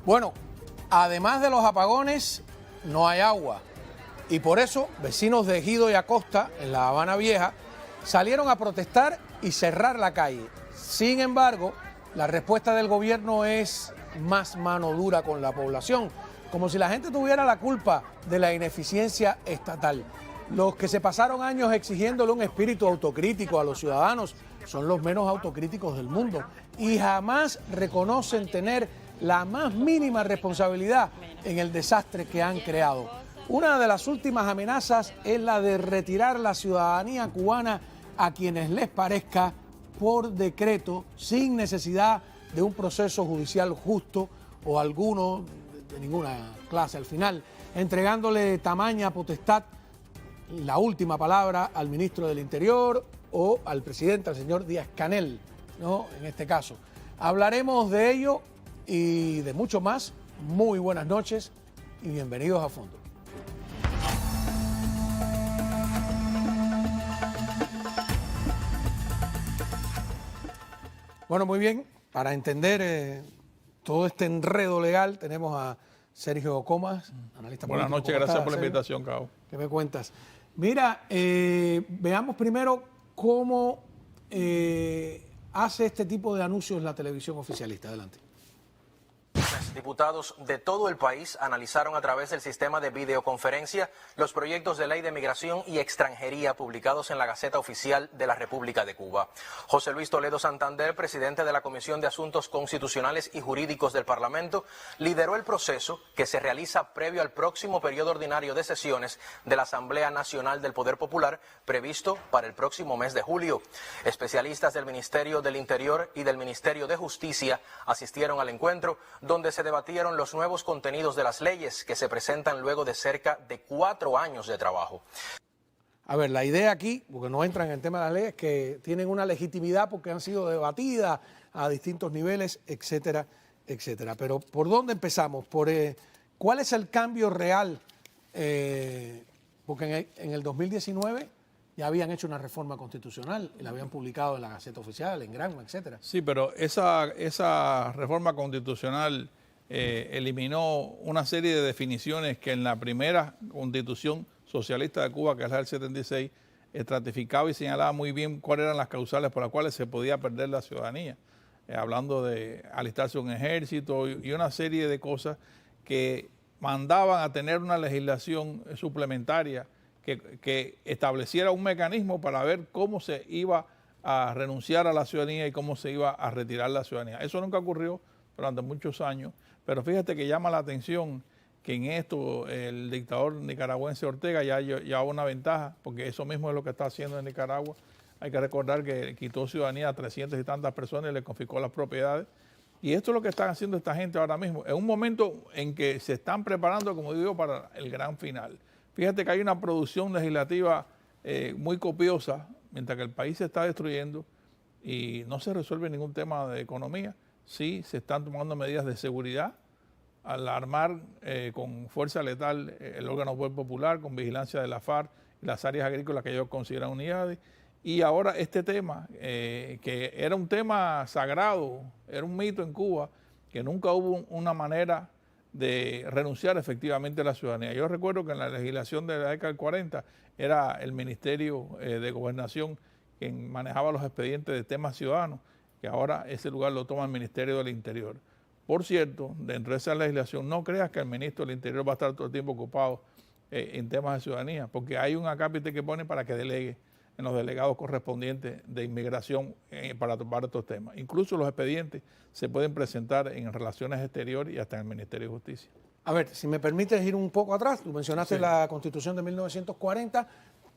Bueno, además de los apagones, no hay agua. Y por eso, vecinos de Ejido y Acosta, en La Habana Vieja, salieron a protestar y cerrar la calle. Sin embargo, la respuesta del gobierno es más mano dura con la población, como si la gente tuviera la culpa de la ineficiencia estatal. Los que se pasaron años exigiéndole un espíritu autocrítico a los ciudadanos son los menos autocríticos del mundo y jamás reconocen tener la más mínima responsabilidad en el desastre que han creado. Una de las últimas amenazas es la de retirar la ciudadanía cubana a quienes les parezca por decreto, sin necesidad de un proceso judicial justo o alguno de ninguna clase al final, entregándole tamaña potestad, la última palabra, al ministro del Interior o al presidente, al señor Díaz-Canel, ¿no? En este caso. Hablaremos de ello y de mucho más. Muy buenas noches y bienvenidos a Fondo. Bueno, muy bien. Para entender todo este enredo legal tenemos a Sergio Comas, analista político. Buenas noches, gracias por la invitación, Cabo. ¿Qué me cuentas? Mira, veamos primero cómo hace este tipo de anuncios la televisión oficialista. Adelante. Diputados de todo el país analizaron a través del sistema de videoconferencia los proyectos de ley de migración y extranjería publicados en la Gaceta Oficial de la República de Cuba. José Luis Toledo Santander, presidente de la Comisión de Asuntos Constitucionales y Jurídicos del Parlamento, lideró el proceso que se realiza previo al próximo periodo ordinario de sesiones de la Asamblea Nacional del Poder Popular, previsto para el próximo mes de julio. Especialistas del Ministerio del Interior y del Ministerio de Justicia asistieron al encuentro, donde se debatieron los nuevos contenidos de las leyes que se presentan luego de cerca de 4 años de trabajo. A ver, la idea aquí, porque no entran en el tema de las leyes, es que tienen una legitimidad porque han sido debatidas a distintos niveles, etcétera, etcétera. Pero ¿por dónde empezamos? ¿Cuál es el cambio real? Porque en el 2019 ya habían hecho una reforma constitucional y la habían publicado en la Gaceta Oficial, en Granma, etcétera. Sí, pero esa reforma constitucional eliminó una serie de definiciones que en la primera constitución socialista de Cuba, que es la del 76, estratificaba y señalaba muy bien cuáles eran las causales por las cuales se podía perder la ciudadanía. Hablando de alistarse un ejército y una serie de cosas que mandaban a tener una legislación suplementaria que estableciera un mecanismo para ver cómo se iba a renunciar a la ciudadanía y cómo se iba a retirar la ciudadanía. Eso nunca ocurrió durante muchos años, pero fíjate que llama la atención que en esto el dictador nicaragüense Ortega ya lleva una ventaja, porque eso mismo es lo que está haciendo en Nicaragua. Hay que recordar que quitó ciudadanía a 300 y tantas personas y le confiscó las propiedades. Y esto es lo que están haciendo esta gente ahora mismo, en un momento en que se están preparando, como digo, para el gran final. Fíjate que hay una producción legislativa muy copiosa, mientras que el país se está destruyendo y no se resuelve ningún tema de economía. Sí, se están tomando medidas de seguridad al armar con fuerza letal el órgano popular, con vigilancia de la FARC y las áreas agrícolas que ellos consideran unidades. Y ahora este tema, que era un tema sagrado, era un mito en Cuba, que nunca hubo una manera de renunciar efectivamente a la ciudadanía. Yo recuerdo que en la legislación de la década del 40 era el Ministerio de Gobernación quien manejaba los expedientes de temas ciudadanos, que ahora ese lugar lo toma el Ministerio del Interior. Por cierto, dentro de esa legislación, no creas que el ministro del Interior va a estar todo el tiempo ocupado en temas de ciudadanía, porque hay un acápite que pone para que delegue en los delegados correspondientes de inmigración para tomar estos temas. Incluso los expedientes se pueden presentar en relaciones exteriores y hasta en el Ministerio de Justicia. A ver, si me permites ir un poco atrás, tú mencionaste la Constitución de 1940,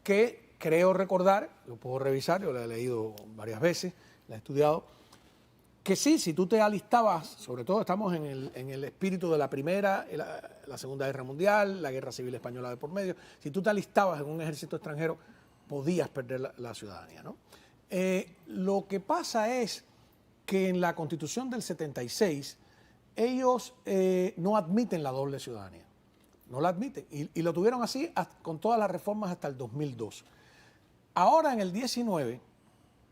que creo recordar, lo puedo revisar, yo la he leído varias veces, la he estudiado, que sí, si tú te alistabas, sobre todo estamos en el espíritu de la Primera, la Segunda Guerra Mundial, la Guerra Civil Española de por medio, si tú te alistabas en un ejército extranjero, podías perder la ciudadanía, ¿no? Lo que pasa es que en la Constitución del 76 ellos no admiten la doble ciudadanía, no la admiten, y lo tuvieron así con todas las reformas hasta el 2002. Ahora en el 19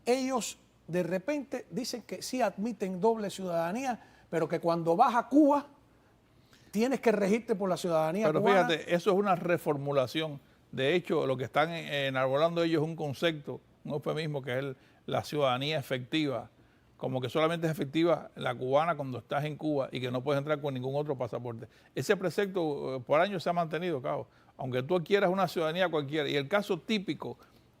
ellos de repente dicen que sí admiten doble ciudadanía, pero que cuando vas a Cuba tienes que regirte por la ciudadanía Pero cubana. fíjate, eso es una reformulación. De hecho, lo que están enarbolando ellos es un concepto, un eufemismo, que es la ciudadanía efectiva. Como que solamente es efectiva la cubana cuando estás en Cuba y que no puedes entrar con ningún otro pasaporte. Ese precepto por años se ha mantenido, Cabo. Aunque tú quieras una ciudadanía cualquiera. Y el caso típico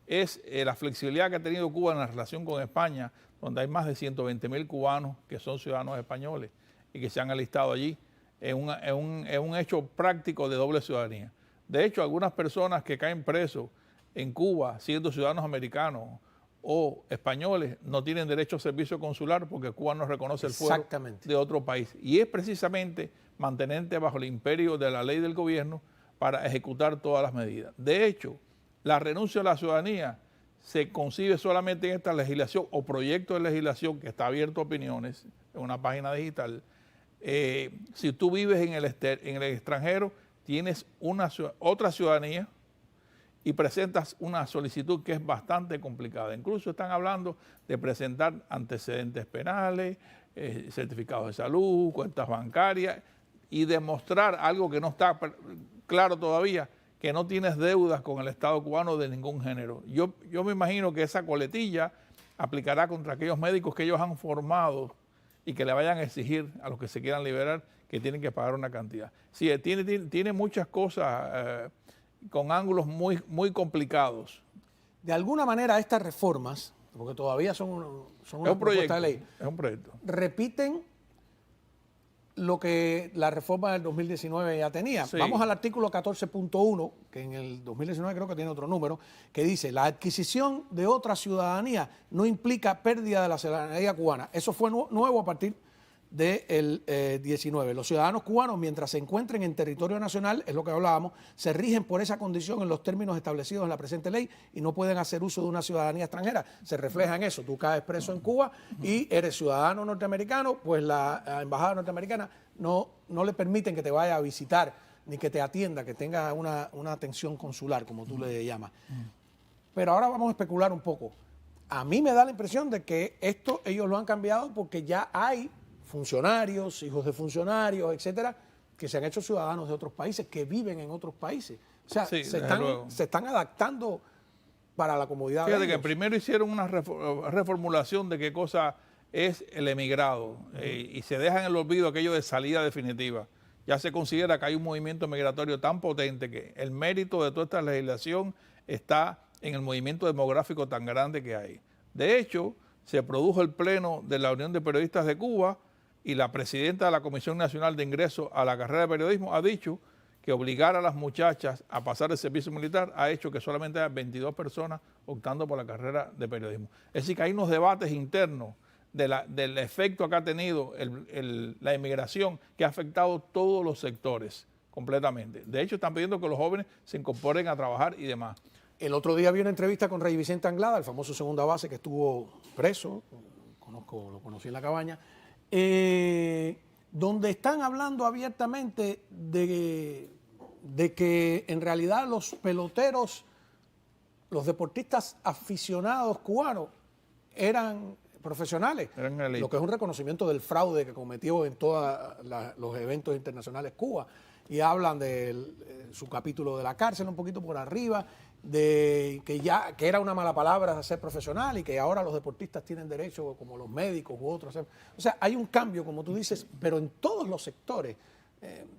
es la flexibilidad que ha tenido Cuba en la relación con España, donde hay más de 120.000 cubanos que son ciudadanos españoles y que se han alistado allí. Es un hecho práctico de doble ciudadanía. De hecho, algunas personas que caen presos en Cuba siendo ciudadanos americanos o españoles no tienen derecho a servicio consular porque Cuba no reconoce el fuero de otro país. Y es precisamente mantenerte bajo el imperio de la ley del gobierno para ejecutar todas las medidas. De hecho, la renuncia a la ciudadanía se concibe solamente en esta legislación o proyecto de legislación que está abierto a opiniones en una página digital. Si tú vives en el extranjero, tienes otra ciudadanía y presentas una solicitud que es bastante complicada. Incluso están hablando de presentar antecedentes penales, certificados de salud, cuentas bancarias y demostrar algo que no está claro todavía, que no tienes deudas con el Estado cubano de ningún género. Yo me imagino que esa coletilla aplicará contra aquellos médicos que ellos han formado y que le vayan a exigir a los que se quieran liberar que tienen que pagar una cantidad. Sí, tiene muchas cosas con ángulos muy complicados. De alguna manera estas reformas, porque todavía son una propuesta de ley, es un proyecto, repiten lo que la reforma del 2019 ya tenía. Sí. Vamos al artículo 14.1, que en el 2019 creo que tiene otro número, que dice: la adquisición de otra ciudadanía no implica pérdida de la ciudadanía cubana. Eso fue nuevo a partir del 19. Los ciudadanos cubanos, mientras se encuentren en territorio nacional, es lo que hablábamos, se rigen por esa condición en los términos establecidos en la presente ley y no pueden hacer uso de una ciudadanía extranjera. Se refleja en eso. Tú caes preso en Cuba y eres ciudadano norteamericano, pues la embajada norteamericana no le permiten que te vaya a visitar ni que te atienda, que tenga una atención consular, como tú le llamas. Pero ahora vamos a especular un poco. A mí me da la impresión de que esto ellos lo han cambiado porque ya hay funcionarios, hijos de funcionarios, etcétera, que se han hecho ciudadanos de otros países, que viven en otros países. O sea, sí, se están adaptando para la comodidad. Fíjate que primero hicieron una reformulación de qué cosa es el emigrado y se deja en el olvido aquello de salida definitiva. Ya se considera que hay un movimiento migratorio tan potente que el mérito de toda esta legislación está en el movimiento demográfico tan grande que hay. De hecho, se produjo el pleno de la Unión de Periodistas de Cuba y la presidenta de la Comisión Nacional de Ingreso a la carrera de periodismo ha dicho que obligar a las muchachas a pasar el servicio militar ha hecho que solamente haya 22 personas optando por la carrera de periodismo. Es decir, que hay unos debates internos del efecto que ha tenido la inmigración que ha afectado todos los sectores completamente. De hecho, están pidiendo que los jóvenes se incorporen a trabajar y demás. El otro día vi una entrevista con Rey Vicente Anglada, el famoso segunda base que estuvo preso, lo conocí en la cabaña, donde están hablando abiertamente de que en realidad los peloteros, los deportistas aficionados cubanos eran profesionales, lo que es un reconocimiento del fraude que cometió en todos los eventos internacionales Cuba, y hablan de su capítulo de la cárcel un poquito por arriba, de que era una mala palabra ser profesional y que ahora los deportistas tienen derecho, como los médicos u otros. O sea, hay un cambio, como tú dices, pero en todos los sectores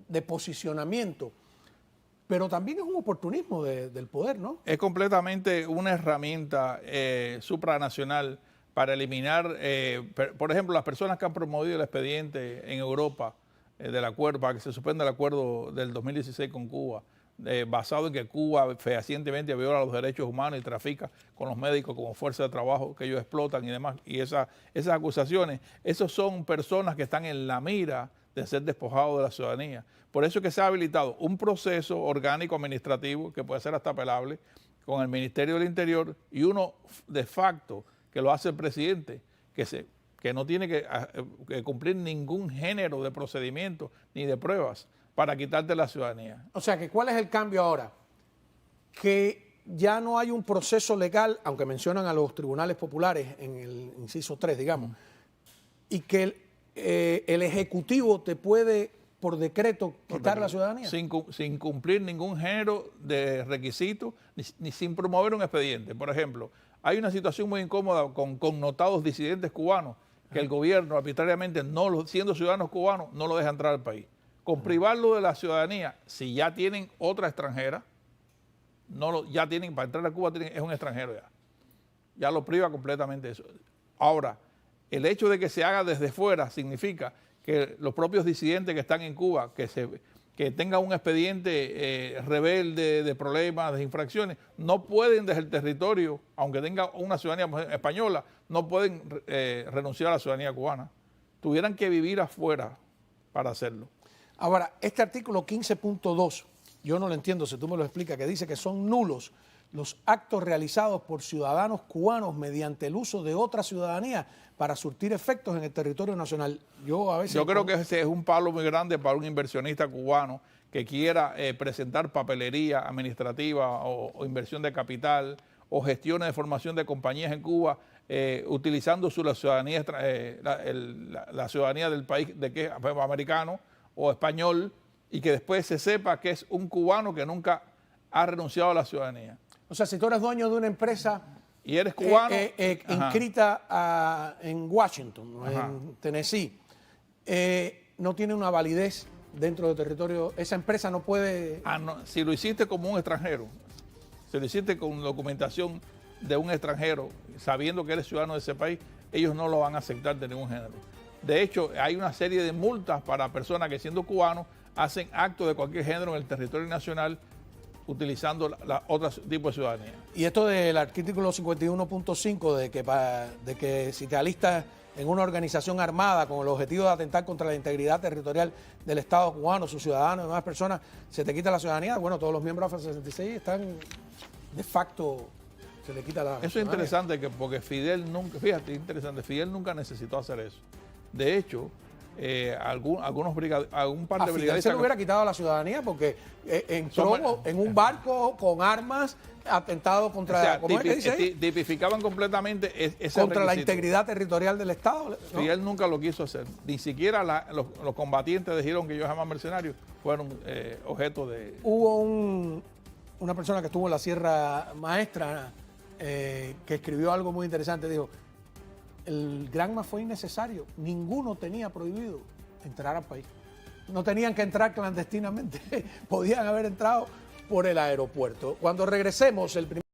de posicionamiento. Pero también es un oportunismo del poder, ¿no? Es completamente una herramienta supranacional para eliminar, por ejemplo, las personas que han promovido el expediente en Europa del acuerdo, para que se suspenda el acuerdo del 2016 con Cuba, basado en que Cuba fehacientemente viola los derechos humanos y trafica con los médicos como fuerza de trabajo que ellos explotan y demás. Y esas acusaciones, esos son personas que están en la mira de ser despojados de la ciudadanía. Por eso es que se ha habilitado un proceso orgánico administrativo que puede ser hasta apelable con el Ministerio del Interior y uno de facto que lo hace el presidente, que no tiene que cumplir ningún género de procedimiento ni de pruebas para quitarte la ciudadanía. O sea, que ¿cuál es el cambio ahora? Que ya no hay un proceso legal, aunque mencionan a los tribunales populares en el inciso 3, digamos, y que el Ejecutivo te puede por decreto quitar la ciudadanía. Sin cumplir ningún género de requisito, ni sin promover un expediente. Por ejemplo, hay una situación muy incómoda con connotados disidentes cubanos que el gobierno arbitrariamente, siendo ciudadanos cubanos, no lo deja entrar al país. Con privarlo de la ciudadanía, si ya tienen otra extranjera, ya tienen, para entrar a Cuba es un extranjero ya. Ya lo priva completamente eso. Ahora, el hecho de que se haga desde fuera significa que los propios disidentes que están en Cuba, que tengan un expediente rebelde de problemas, de infracciones, no pueden desde el territorio, aunque tengan una ciudadanía española, no pueden renunciar a la ciudadanía cubana. Tuvieran que vivir afuera para hacerlo. Ahora, este artículo 15.2, yo no lo entiendo, si tú me lo explicas, que dice que son nulos los actos realizados por ciudadanos cubanos mediante el uso de otra ciudadanía para surtir efectos en el territorio nacional. Yo creo que ese es un palo muy grande para un inversionista cubano que quiera presentar papelería administrativa o inversión de capital o gestiones de formación de compañías en Cuba utilizando la ciudadanía, la ciudadanía del país de que es americano o español, y que después se sepa que es un cubano que nunca ha renunciado a la ciudadanía. O sea, si tú eres dueño de una empresa y eres cubano inscrita en Washington, en Tennessee, no tiene una validez dentro del territorio, esa empresa no puede... No, si lo hiciste como un extranjero, si lo hiciste con documentación de un extranjero, sabiendo que eres ciudadano de ese país, ellos no lo van a aceptar de ningún género. De hecho, hay una serie de multas para personas que, siendo cubanos, hacen actos de cualquier género en el territorio nacional utilizando otro tipo de ciudadanía. Y esto del artículo 51.5 de que si te alistas en una organización armada con el objetivo de atentar contra la integridad territorial del Estado cubano, sus ciudadanos y demás personas, se te quita la ciudadanía. Bueno, todos los miembros de AFA 66 están de facto, se le quita la ciudadanía. Eso es interesante porque Fidel nunca, fíjate, interesante, Fidel nunca necesitó hacer eso. De hecho, algún par de brigadistas... se le hubiera quitado la ciudadanía porque entró en un barco con armas, atentado contra... O sea, ¿cómo es que dice ahí? Tipificaban completamente ese contra requisito. La integridad territorial del Estado, ¿no? Y él nunca lo quiso hacer. Ni siquiera los combatientes de Girón, que yo llaman mercenarios, fueron objeto de... Hubo una persona que estuvo en la Sierra Maestra que escribió algo muy interesante. Dijo, el Granma fue innecesario. Ninguno tenía prohibido entrar al país. No tenían que entrar clandestinamente. Podían haber entrado por el aeropuerto. Cuando regresemos, el primer